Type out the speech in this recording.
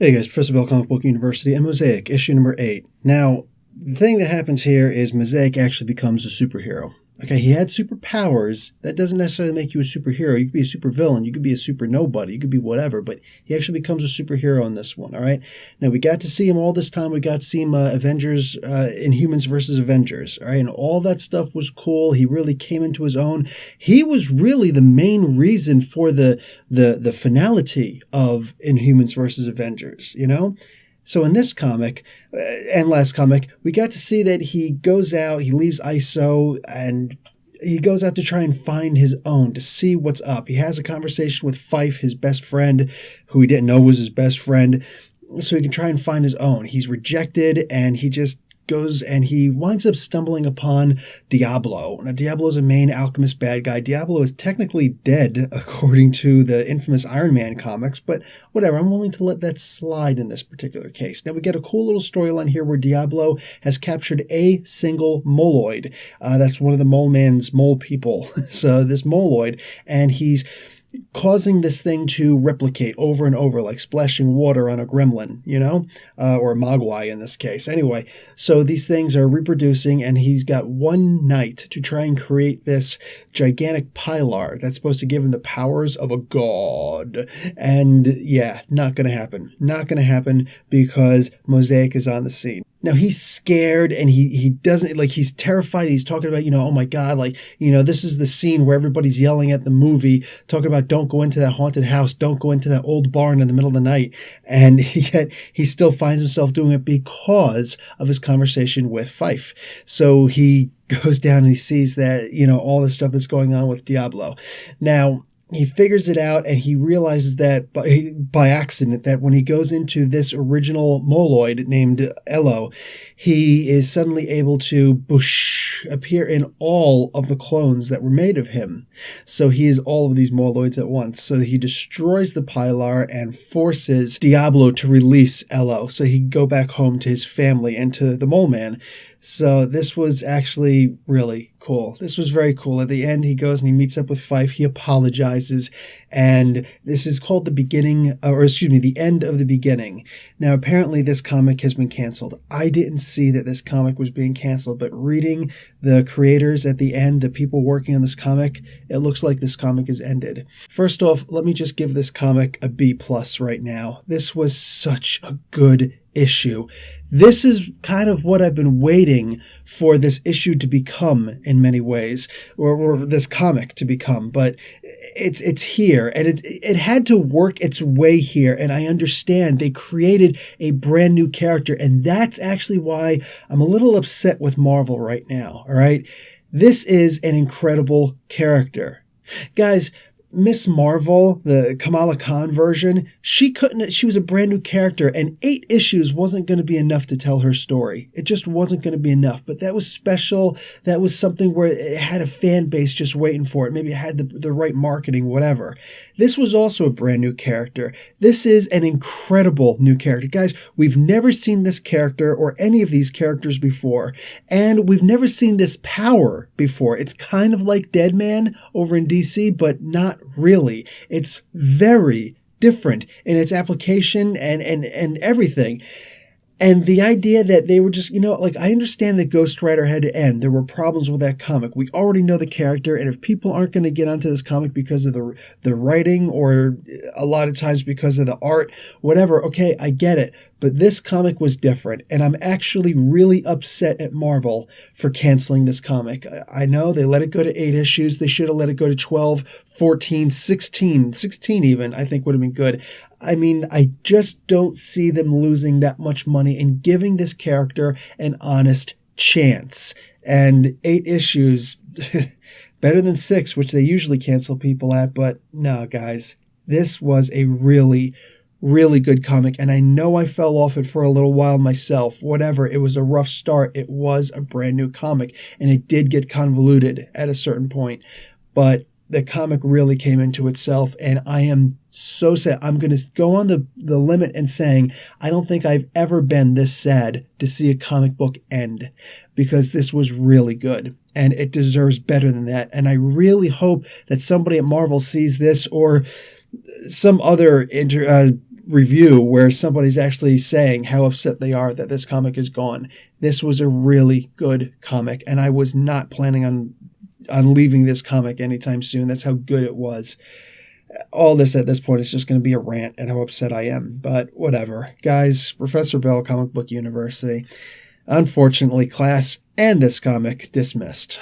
Hey guys, Professor Bell, Comic Book University, and Mosaic, issue number 8. Now, the thing that happens here is Mosaic actually becomes a superhero. Okay, he had superpowers. That doesn't necessarily make you a superhero. You could be a supervillain. You could be a super nobody. You could be whatever, but he actually becomes a superhero in this one, all right? Now, we got to see him all this time. We got to see him Avengers, Inhumans versus Avengers, all right? And all that stuff was cool. He really came into his own. He was really the main reason for the finality of Inhumans versus Avengers, you know? So in this comic, and last comic, we got to see that he goes out, he leaves ISO, and he goes out to try and find his own, to see what's up. He has a conversation with Fife, his best friend, who he didn't know was his best friend, so he can try and find his own. He's rejected, and he just goes and he winds up stumbling upon Diablo. Now, Diablo is a main alchemist bad guy. Diablo is technically dead, according to the infamous Iron Man comics, but whatever, I'm willing to let that slide in this particular case. Now, we get a cool little storyline here where Diablo has captured a single moloid. That's one of the Mole Man's mole people. So this moloid, and he's causing this thing to replicate over and over, like splashing water on a gremlin, you know, or a mogwai in this case. Anyway, so these things are reproducing, and he's got one night to try and create this gigantic pilar that's supposed to give him the powers of a god. And yeah, not going to happen. Not going to happen because Mosaic is on the scene. Now, he's scared, and he doesn't, like, he's terrified. He's talking about, oh my God, like, this is the scene where everybody's yelling at the movie, talking about don't go into that haunted house, don't go into that old barn in the middle of the night. And yet he still finds himself doing it because of his conversation with Fife. So he goes down and he sees that, all the stuff that's going on with Diablo. Now, he figures it out, and he realizes that by accident that when he goes into this original moloid named Elo, he is suddenly able to appear in all of the clones that were made of him. So he is all of these moloids at once. So he destroys the pilar and forces Diablo to release Elo so he can go back home to his family and to the Mole Man. So this was actually really cool. This was very cool. At the end, he goes and he meets up with Fife. He apologizes. And this is called the end of the beginning. Now, apparently this comic has been canceled. I didn't see that this comic was being canceled, but reading the creators at the end, the people working on this comic, it looks like this comic is ended. First off, let me just give this comic a B+ right now. This was such a good issue. This is kind of what I've been waiting for this issue to become in many ways, or this comic to become, but it's here, and it had to work its way here, and I understand they created a brand new character, and that's actually why I'm a little upset with Marvel right now, all right? This is an incredible character. Guys, Miss Marvel, the Kamala Khan version, she was a brand new character, and 8 issues wasn't going to be enough to tell her story. It just wasn't going to be enough, but that was special. That was something where it had a fan base just waiting for it. Maybe it had the right marketing, whatever. This was also a brand new character. This is an incredible new character. Guys, we've never seen this character or any of these characters before, and we've never seen this power before. It's kind of like Deadman over in DC, but not really. It's very different in its application and everything. And the idea that they were just, I understand that Ghost Rider had to end. There were problems with that comic. We already know the character, and if people aren't going to get onto this comic because of the writing, or a lot of times because of the art, whatever, okay, I get it. But this comic was different, and I'm actually really upset at Marvel for canceling this comic. I know they let it go to 8 issues. They should have let it go to 12, 14, 16 even, I think would have been good. I mean, I just don't see them losing that much money and giving this character an honest chance. And 8 issues, better than 6, which they usually cancel people at. But no, guys, this was a really, really good comic. And I know I fell off it for a little while myself. Whatever, it was a rough start. It was a brand new comic, and it did get convoluted at a certain point. But the comic really came into itself, and I am so sad. I'm going to go on the limit and saying I don't think I've ever been this sad to see a comic book end, because this was really good, and it deserves better than that. And I really hope that somebody at Marvel sees this, or some other review where somebody's actually saying how upset they are that this comic is gone. This was a really good comic, and I was not planning on leaving this comic anytime soon. That's how good it was. All this at this point is just going to be a rant at how upset I am, but whatever. Guys, Professor Bell, Comic Book University. Unfortunately, class and this comic dismissed.